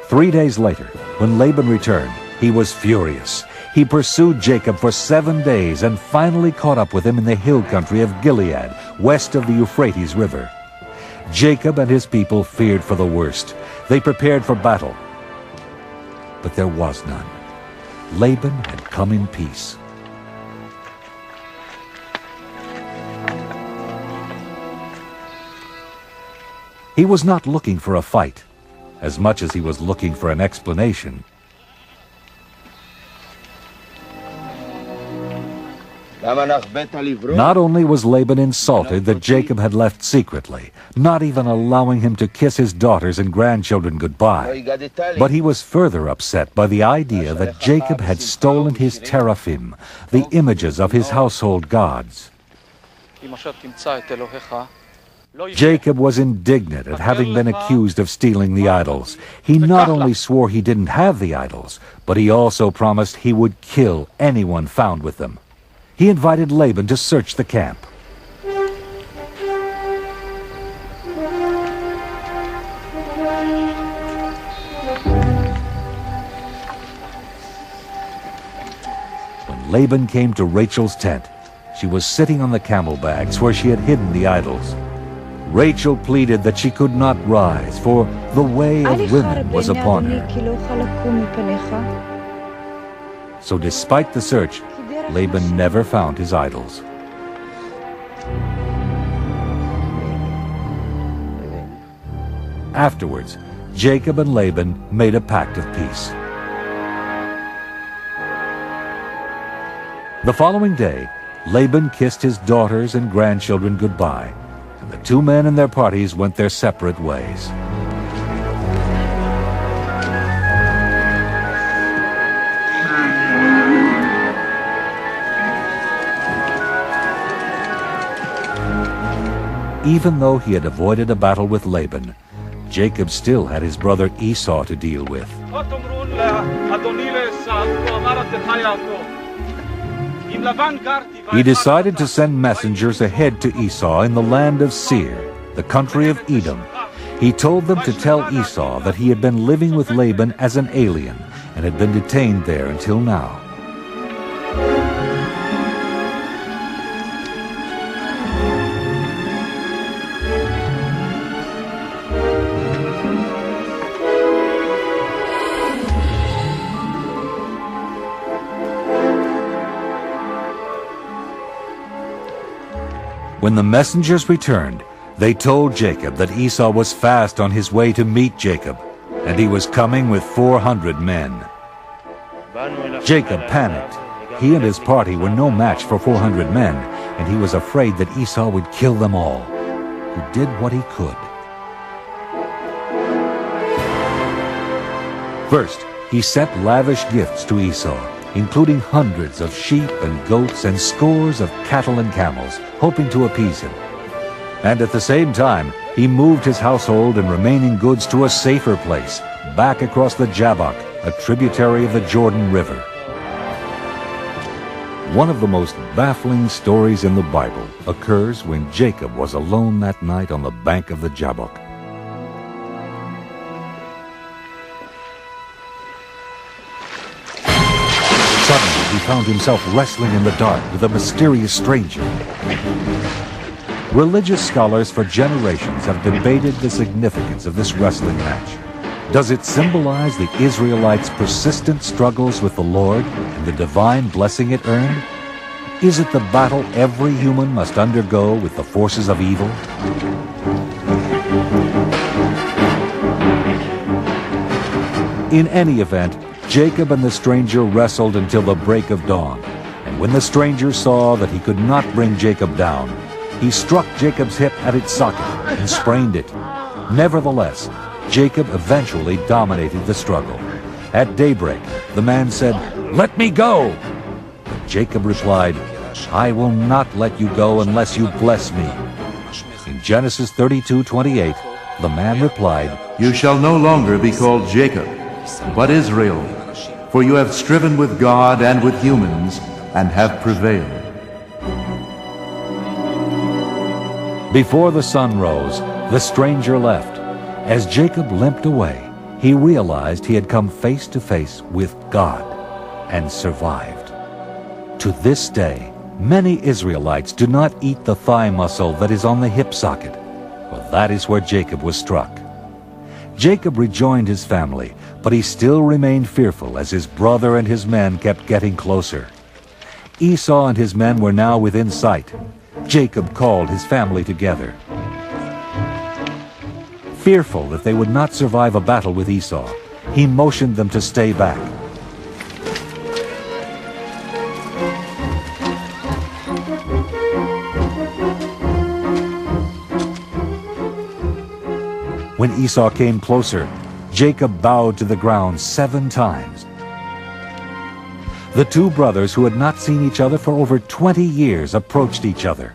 3 days later, when Laban returned, he was furious. He pursued Jacob for 7 days and finally caught up with him in the hill country of Gilead, west of the Euphrates River. Jacob and his people feared for the worst. They prepared for battle. But there was none. Laban had come in peace. He was not looking for a fight, as much as he was looking for an explanation. Not only was Laban insulted that Jacob had left secretly, not even allowing him to kiss his daughters and grandchildren goodbye, but he was further upset by the idea that Jacob had stolen his teraphim, the images of his household gods. Jacob was indignant at having been accused of stealing the idols. He not only swore he didn't have the idols, but he also promised he would kill anyone found with them. He invited Laban to search the camp. When Laban came to Rachel's tent, she was sitting on the camel bags where she had hidden the idols. Rachel pleaded that she could not rise, for the way of women was upon her. So despite the search, Laban never found his idols. Afterwards, Jacob and Laban made a pact of peace. The following day, Laban kissed his daughters and grandchildren goodbye, and the two men and their parties went their separate ways. Even though he had avoided a battle with Laban, Jacob still had his brother Esau to deal with. He decided to send messengers ahead to Esau in the land of Seir, the country of Edom. He told them to tell Esau that he had been living with Laban as an alien and had been detained there until now. When the messengers returned, they told Jacob that Esau was fast on his way to meet Jacob, and he was coming with 400 men. Jacob panicked. He and his party were no match for 400 men, and he was afraid that Esau would kill them all. He did what he could. First, he sent lavish gifts to Esau, including hundreds of sheep and goats and scores of cattle and camels, hoping to appease him. And at the same time, he moved his household and remaining goods to a safer place, back across the Jabbok, a tributary of the Jordan River. One of the most baffling stories in the Bible occurs when Jacob was alone that night on the bank of the Jabbok. Suddenly, he found himself wrestling in the dark with a mysterious stranger. Religious scholars for generations have debated the significance of this wrestling match. Does it symbolize the Israelites' persistent struggles with the Lord and the divine blessing it earned? Is it the battle every human must undergo with the forces of evil? In any event, Jacob and the stranger wrestled until the break of dawn, and when the stranger saw that he could not bring Jacob down, he struck Jacob's hip at its socket and sprained it. Nevertheless, Jacob eventually dominated the struggle. At daybreak, the man said, "Let me go!" But Jacob replied, "I will not let you go unless you bless me." In Genesis 32:28, the man replied, "You shall no longer be called Jacob, but Israel, for you have striven with God and with humans, and have prevailed." Before the sun rose, the stranger left. As Jacob limped away, he realized he had come face to face with God and survived. To this day, many Israelites do not eat the thigh muscle that is on the hip socket, for that is where Jacob was struck. Jacob rejoined his family, but he still remained fearful as his brother and his men kept getting closer. Esau and his men were now within sight. Jacob called his family together. Fearful that they would not survive a battle with Esau, he motioned them to stay back. When Esau came closer, Jacob bowed to the ground 7 times. The two brothers, who had not seen each other for over 20 years, approached each other.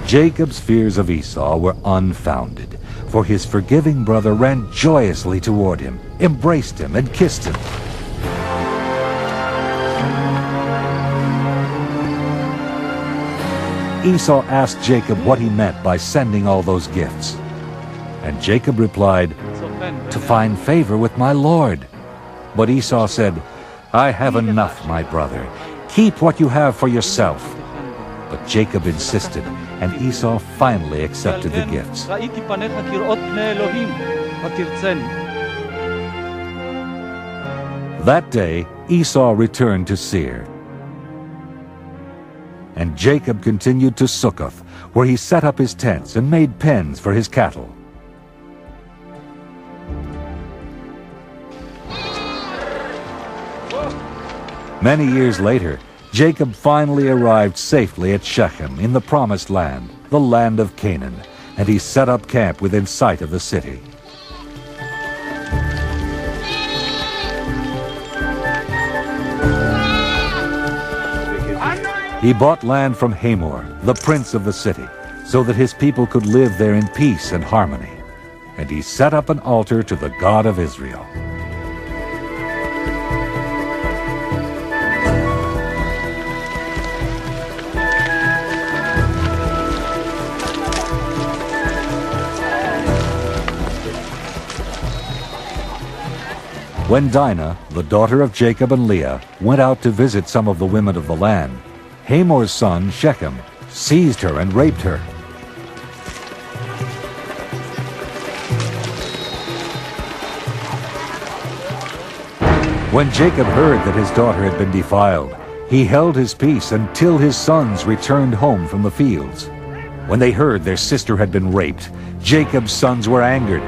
Jacob's fears of Esau were unfounded, for his forgiving brother ran joyously toward him, embraced him, and kissed him. Esau asked Jacob what he meant by sending all those gifts. And Jacob replied, "To find favor with my Lord." But Esau said, "I have enough, my brother. Keep what you have for yourself." But Jacob insisted, and Esau finally accepted the gifts. That day, Esau returned to Seir. And Jacob continued to Succoth, where he set up his tents and made pens for his cattle. Many years later, Jacob finally arrived safely at Shechem in the Promised Land, the land of Canaan, and he set up camp within sight of the city. He bought land from Hamor, the prince of the city, so that his people could live there in peace and harmony. And he set up an altar to the God of Israel. When Dinah, the daughter of Jacob and Leah, went out to visit some of the women of the land, Hamor's son, Shechem, seized her and raped her. When Jacob heard that his daughter had been defiled, he held his peace until his sons returned home from the fields. When they heard their sister had been raped, Jacob's sons were angered,